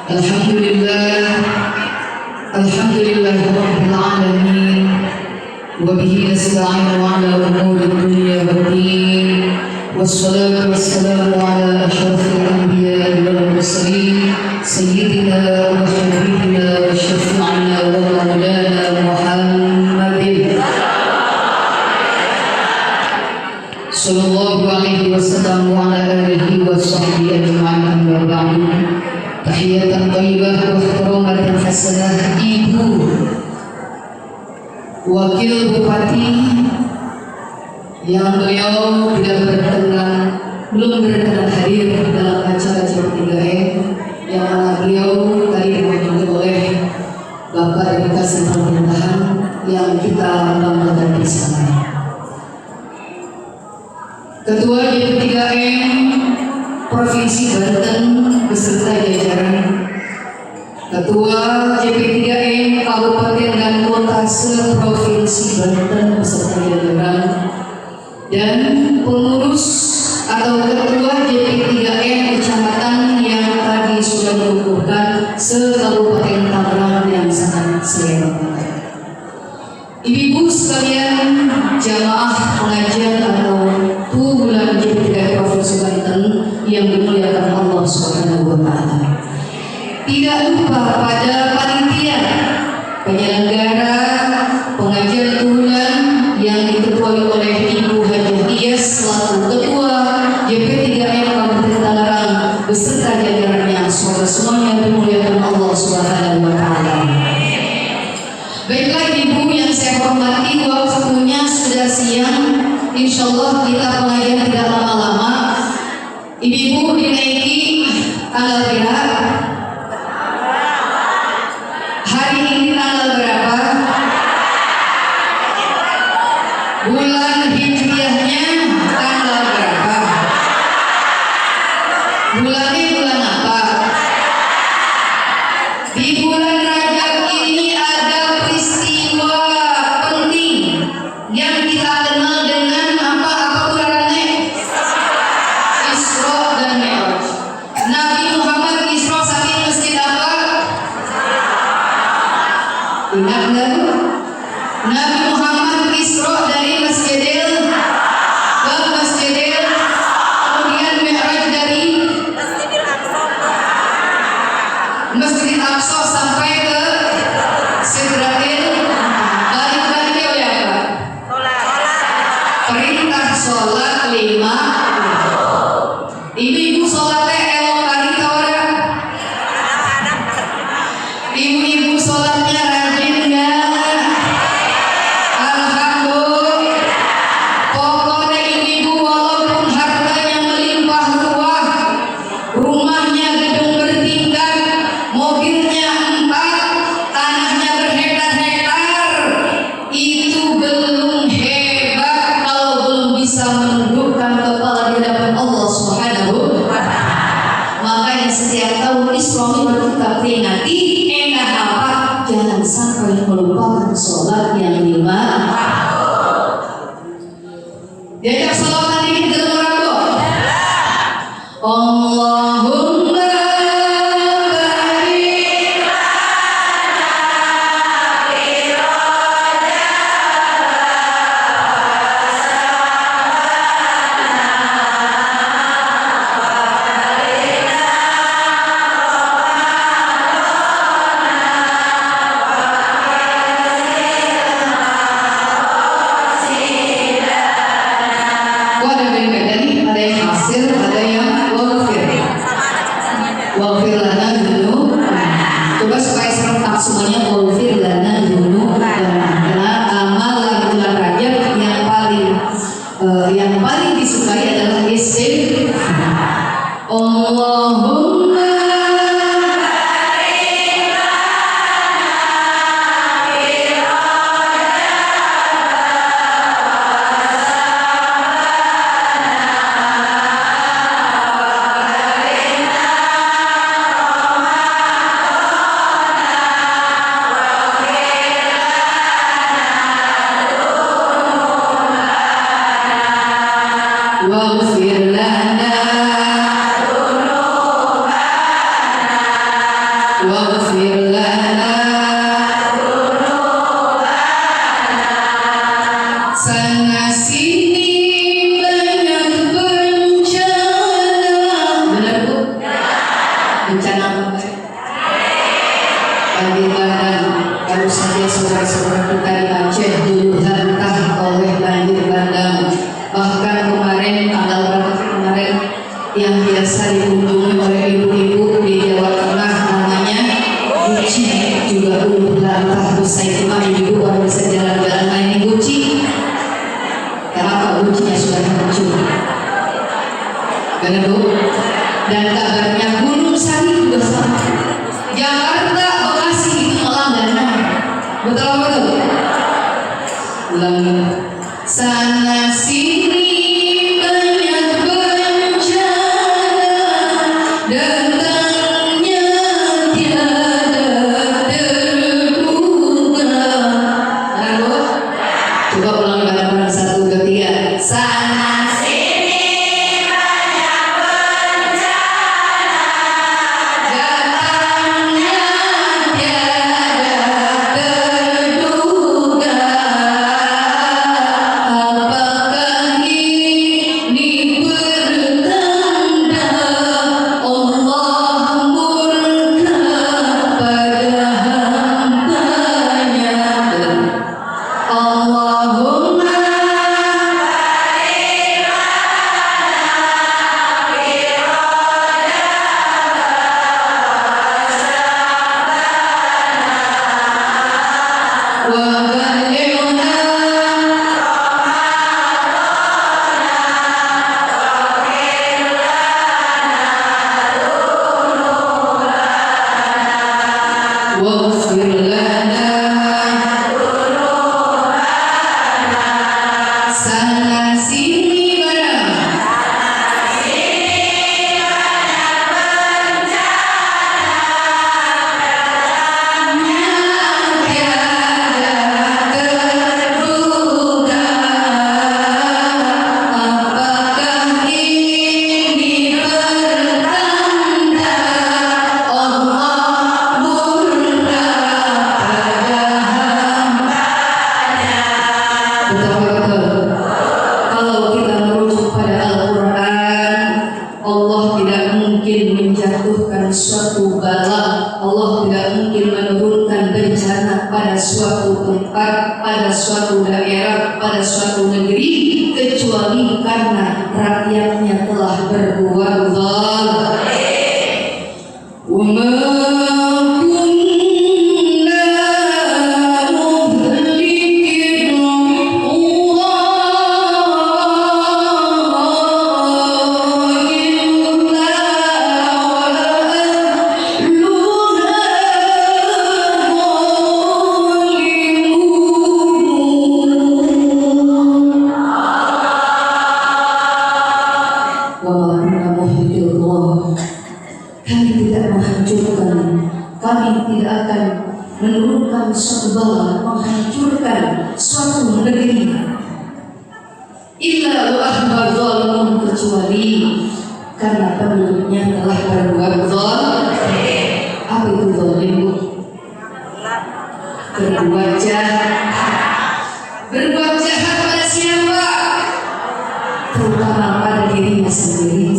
Alhamdulillah Rabbil Alamin. Wabihi nasta'inu ala umuri dunya waddin. Wassalatu wassalamu ala ashrafil anbiya wal mursalin Sayyidina wa habibina wa syafi'ina wa maulana Muhammadin sallallahu alaihi wasallam wa ala alihi wa sahbihi ajma'in, amma ba'du. Tahiyatan thayyibah wa ihtiramatan hasanah. Ibu Wakil Bupati yang beliau belum berkenan hadir dalam acara C3M, yang mana beliau tadi dikunjungi oleh Bapak Delegasi Pemerintahan yang kita banggakan bersama. Ketua C3M Provinsi Banten beserta jajaran, Ketua JP3M Kabupaten dan Kota se-Provinsi Banten beserta jajaran, dan pengurus atau ketua JP3M kecamatan yang tadi sudah mengukuhkan se-Kabupaten Tangerang yang sangat saya banggakan. Ibu-ibu sekalian, jamaah pengajian atau bulan JP3M Provinsi Banten yang dimuliakan Allah Subhanahu wa Ta'ala. Tidak lupa pada panitia penyelenggara pengajian tahunan yang diketuai oleh Ibu Hajah Iyas selaku Ketua JP3M Kabupaten Tangerang beserta jajarannya. Semoga semuanya dimuliakan Allah Subhanahu wa Ta'ala. Baiklah Ibu yang saya hormati, waktunya sudah siang. Insyaallah kita pengajian tidak lama-lama. Ibu dinaiki tanggal berapa? Hari ini tanggal berapa? Bulan Hijriahnya tanggal berapa? Bulannya bulan apa? Di bulan Rajab ini ada peristiwa penting yang kita kenal dengan apa bulannya? Isra dan Mi'raj. Nabi Muhammad Isra saking masjid apa? Ingat nggak? Nabi Muhammad Isra dari Masjidil ke Masjidil, kemudian Mi'raj dari Masjidil Aqsa sampai ke Sidratil. Balik-baliknya oleh apa? Perintah sholat 5. Ibu-ibu sholatnya elok kali tau ora? Ibu-ibu sholatnya rajin nggak? Alhamdulillah. Pokoknya ibu-ibu walaupun hartanya melimpah ruah, rumahnya gedung bertingkat, mobilnya 4, tanahnya berhektar-hektar, itu belum hebat kalau belum bisa menundukkan kepala di hadapan Allah Subhanahu wa Ta'ala. Makanya setiap tahun Isra kita peringati, enak apa? Jangan sampai melupakan sholat yang 5. Diajak sholawatan dikit ke orang doa. Allahumma yang biasa dikunjungi oleh ibu-ibu di Jawa Tengah namanya Guci, juga lantah usai itu ibu baru bisa jalan-jalan main di Guci karena apa Gucinya sudah muncul benar Bu. Dan kabarnya Gunung Sari juga sama, Jakarta, Bekasi itu malah danau, betul apa betul? Ulangi sana sini banyak bencana, datangnya tiada terduga. Benar Bu? Coba ulangi bareng-bareng 1, 2, 3. Sana sini banyak bencana, datangnya tiada terduga. Apakah ini pertanda Allah murka pada hambanya? Allahumma wa balighna waghfir lana sana sini bareng. Terduga, apakah ini pertanda Allah murka pada hambanya? Betul-betul. Kalau kita merujuk pada Al-Quran, Allah tidak mungkin menjatuhkan suatu bala, Allah tidak mungkin menurunkan bencana pada suatu tempat, pada suatu daerah, pada suatu negeri, kecuali karena rakyatnya telah berbuat zalim. Kami tidak menghancurkan, kami tidak akan menurunkan suatu bala, menghancurkan suatu negeri. Illa wa ahbar zalimun, kecuali karena penduduknya telah berbuat zalim. Apa itu zalim Bu? Berbuat jahat. Berbuat jahat pada siapa? Terutama pada dirinya sendiri,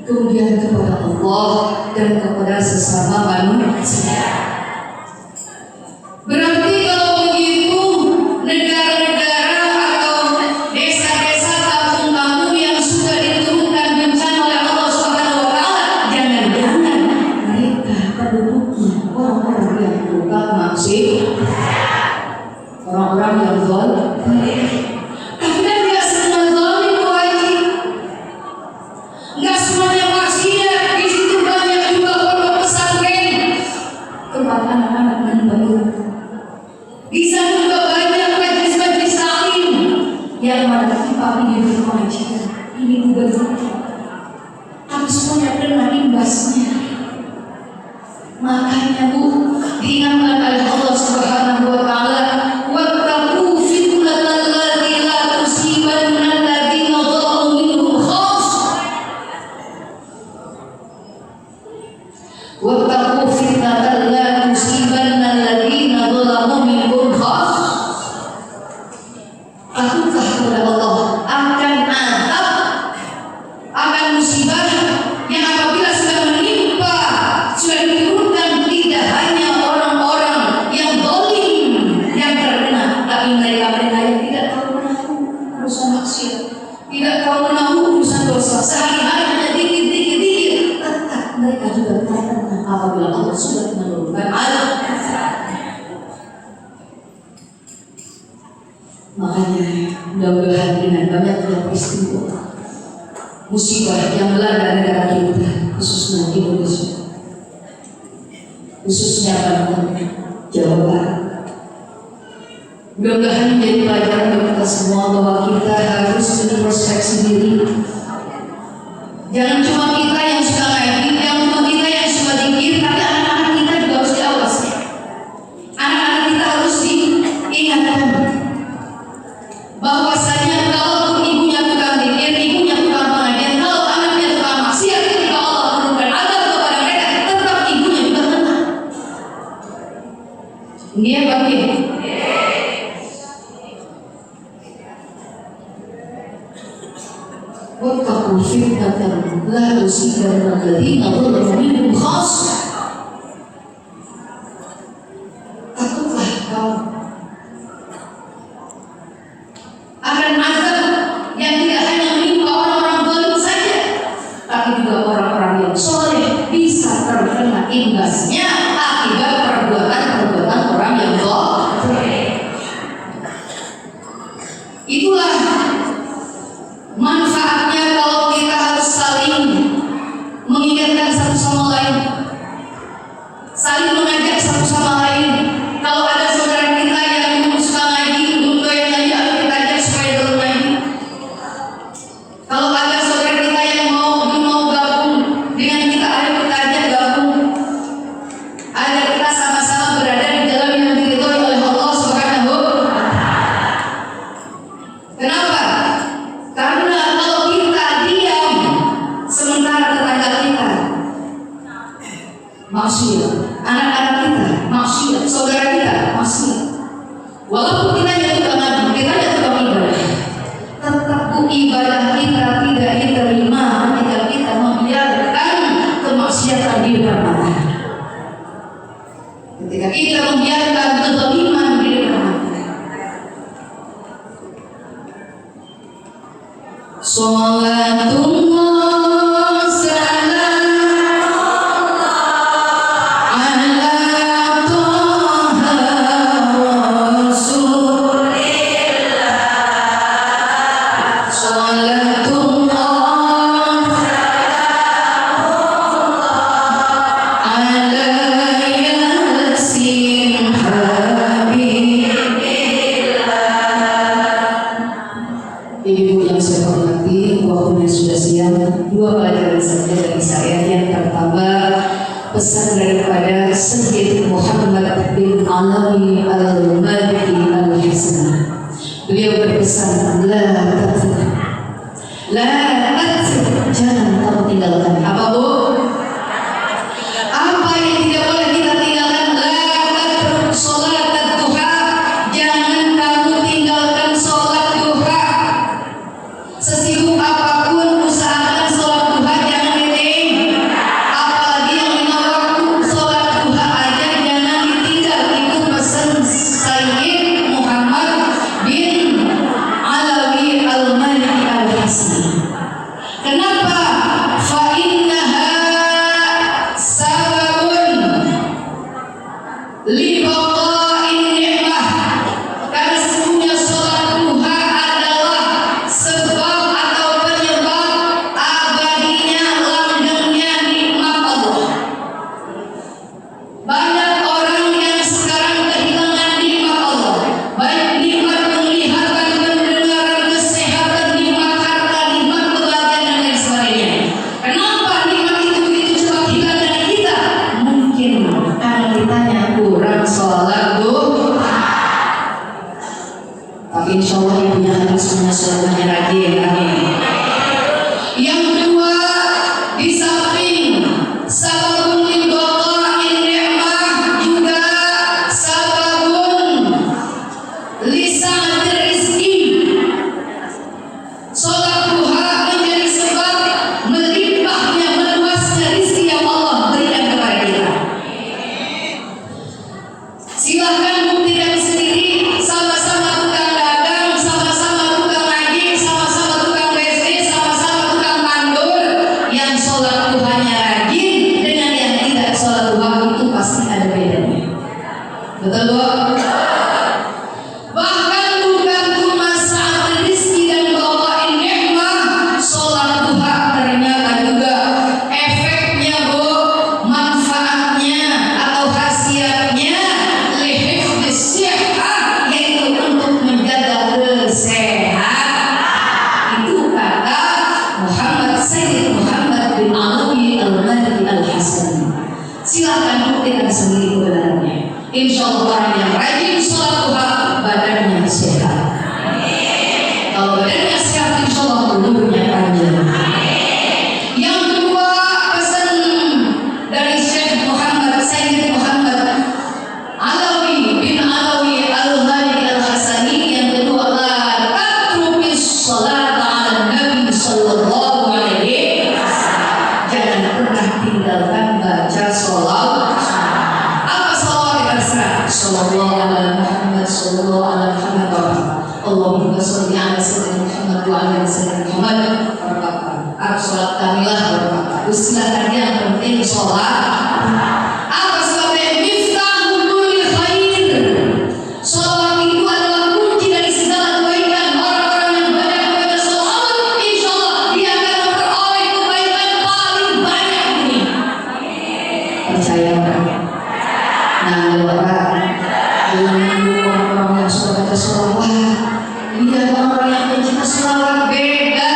kemudian kepada Allah dan kepada sesama manusia. Berarti kalau begitu negara-negara atau desa-desa, kampung-kampung yang sudah diturunkan bencana oleh Allah Subhanahu wa taala, jangan-jangan mereka penduduknya orang-orang yang tukang maksud, orang-orang yang zalim. Tapi kan nggak semua zalim Bu Haji, nggak semuanya maksiat. Di situ banyak juga pondok pesantren tempat anak-anak menimba. Di sana juga banyak majlis-majlis taklim yang mana tapi di rumah aja. Ini juga tapi semuanya kena imbasnya. Makanya Bu, diingatkan oleh Allah Subhanahu wa taala, wattaqu fitnatan lati la tusibanna alladziina zalamu minhum khassah. Wattaqu fitnatan la tusibanna alladziina zalamu minhum khassah. Takutlah kepada Allah akan azab, akan musibah yang apabila sudah menimpa, sudah diturunkan, tidak hanya orang-orang yang zalim yang terkena, tapi mereka-mereka yang tidak tahu menahu urusan maksiat, tidak tahu menahu urusan dosa, sehari-hari hanya dikit apabila Allah sudah menurunkan azab. Makanya mudah-mudahan dengan banyaknya peristiwa musibah yang melanda negara kita, khususnya Indonesia, khususnya Banten, Jawa Barat, mudah-mudahan menjadi pelajaran bagi kita semua bahwa kita harus introspeksi diri. Jangan cuma kita yang suka ngaji, jangan cuma kita yang suka zikir, tapi anak-anak kita juga harus diawasi. Anak-anak kita harus diingatkan bahwasanya kalau ibunya tukang zikir, ibunya tukang pengajian, kalau anaknya tukang maksiat, ketika Allah menurunkan azab kepada mereka, tetap ibunya juga kena. Dia bagi. Wattaqu fitnatan la tusibanna alladziina zalamu minkum khassah. Takutlah kau akan azab yang tidak hanya menimpa orang-orang zalim saja, tapi juga orang-orang yang soleh bisa terkena imbasnya akibat perbuatan orang yang zalim. Itulah manfaatnya kalau kita harus saling mengingatkan satu sama lain, saling mengajak satu sama lain. Kalau ada saudara kita yang belum suka ngaji, belum doyan ngaji, ayo kita ajak supaya dulu ngaji. Kalau ada saudara kita yang mau gabung dengan kita, ayo kita ajak gabung, agar kita sama-sama berada di dalam yang diridhoi oleh Allah Subhanahu. Kenapa? Karena kalau kita diam sementara tetangga kita maksiat, anak-anak kita maksiat, saudara kita maksiat, walaupun kita juga ngaji, kita juga ibadah, tetap ibadah kita tidak diterima ketika kita membiarkan kemaksiatan di depan mata. Ketika kita membiarkan kezaliman di depan mata. Salatullah salamullah ala Toha Rasulillah. Salatullah salamullah ala Yasin Habibillah. Ibu yang saya hormati, waktunya sudah siang. Dua pelajaran saja dari saya. Yang pertama, pesan daripada Sayyid Muhammad bin Alawi al-Maliki al-Hasan. Beliau berpesan, la tatruk, jangan kamu tinggalkan. Apa bu? Apa yang tidak boleh kita tinggalkan? La tatruk sholat duha, jangan kamu tinggalkan sholat duha. Sesibuk apapun usahakan sholat duha jangan ditinggalkan. Apalagi yang 5 waktu sholat duha aja jangan ditinggal. Itu pesan Sayyid Muhammad bin Alawi al Betul Bu? Bahkan bukan cuma saat rezeki dan bawain nikmat, sholat duha ternyata juga efeknya Bu, manfaatnya atau khasiatnya lihifdz sihah, yaitu untuk menjaga kesehatan. Itu kata Sayyid Muhammad bin Alawi Al-Maliki Al-Hasani. Silakan buktikan sendiri kebenarannya. Insya Allah orang yang rajin sholat duha badannya sehat. Kalau badannya sehat, insya Allah umurnya panjang. Yang kedua, pesan dari Syekh Muhammad Sayyid Muhammad Alawi bin Alawi Al-Maliki Al-Hasani, yang kedua adalah tatrukis sholat ala Nabi Sallallahu Alaihi Wasallam. Jangan pernah tinggalkan baca sholat. Apa sholawat yang terserah? Sallallahu ala Muhammad, sallallahu ala Muhammad, Allahumma sholli ala sayyidina Muhammad wa ala sayyidina Muhammad. Apa sholat kamilah? Silakan, yang penting sholat. Apa sebabnya? Miftahul kulli khair. Sholawat itu adalah kunci dari segala kebaikan. Orang-orang yang banyak membaca sholawat, insya Allah dia akan memperoleh kebaikan paling banyak ini. Percaya kan? Nah, orang yang sudah baca sholawat, lihat orang yang pencinta sholawat beda,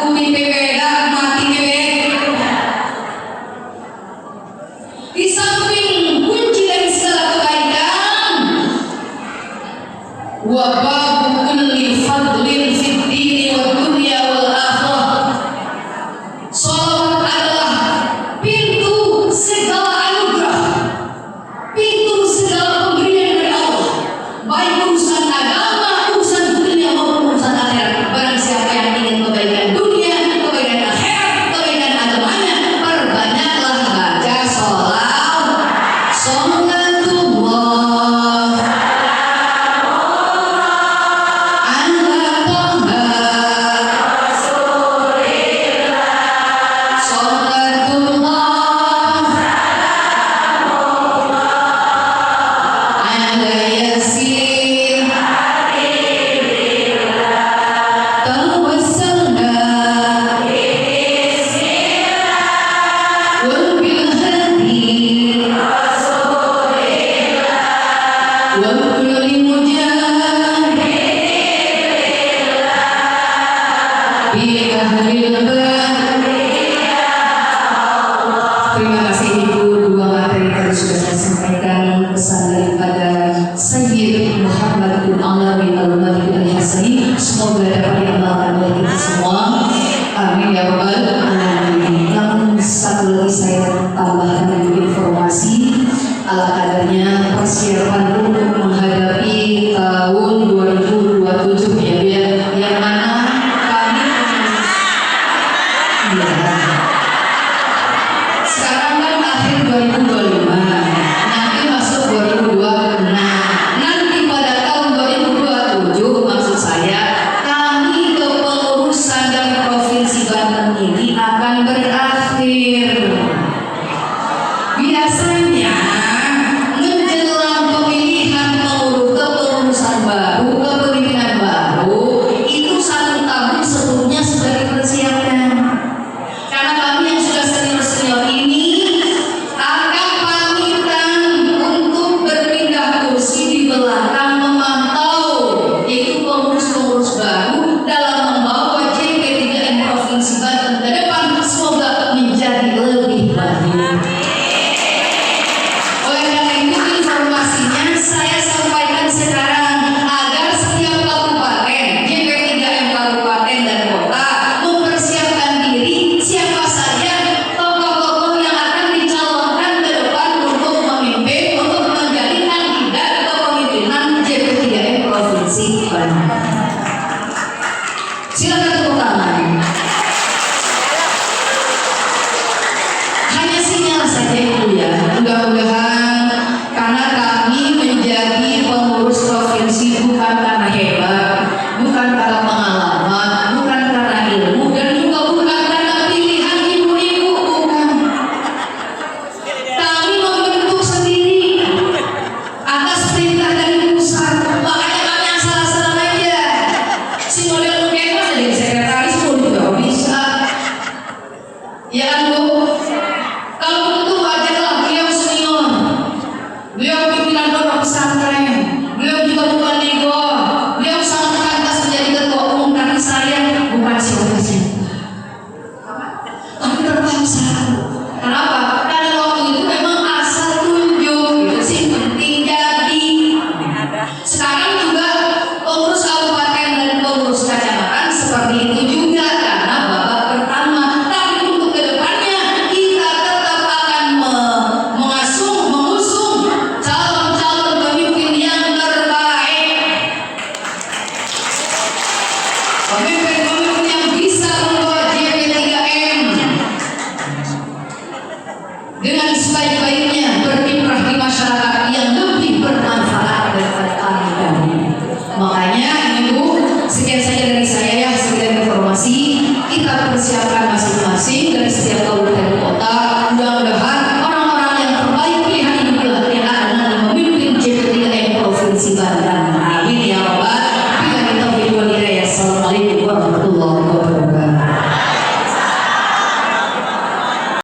umi beda, mati beda. Di samping kunci dari segala kebaikan, wa babu kulli fadlin fid dini wa dunya wal akhirah. Sholawat adalah pintu segala anugerah, pintu segala pemberian dari Allah, baik urusan agama, urusan dunia maupun urusan akhirat. Barang siapa yang ingin kebaikan dunia, kebaikan akhirat, kebaikan agamanya, perbanyaklah baca sholawat. Sholatullah ala Toha, sholatullah ala Yasin, tawassalna wal bil hadi wal kulli mujahid bi ahlil bait. Terima kasih Ibu, dua materi tadi sudah saya sampaikan pesan daripada Sayyid Muhammad bin Alawi Al-Maliki Al-Hasani. Semoga dapat diamalkan oleh kita semua. Amin ya rabbal alamin. Namun satu lagi saya tambahkan dengan informasi ala kadarnya persiapan untuk menghadapi tahun 2027 ya biar yang mana kami sekarang kan akhir 2025, nanti masuk 2026. Nanti pada tahun 2027, maksud saya, kami kepengurusan dari Provinsi Banten ini akan berakhir. Biasanya menjelang pemilihan kepengurusan baru, kepemimpinan baru, itu 1 tahun sebelumnya sudah dipersiapkan. Karena kami yang sudah senior-senior ini akan pamitan untuk berpindah kursi di belakang memantau, yaitu pengurus-pengurus baru dalam membawa JP3M Provinsi Banten ke depan. Semoga Bu? Kalau begitu wajarlah beliau senior. Beliau pimpinan pondok pesantren. Beliau juga bukan nego.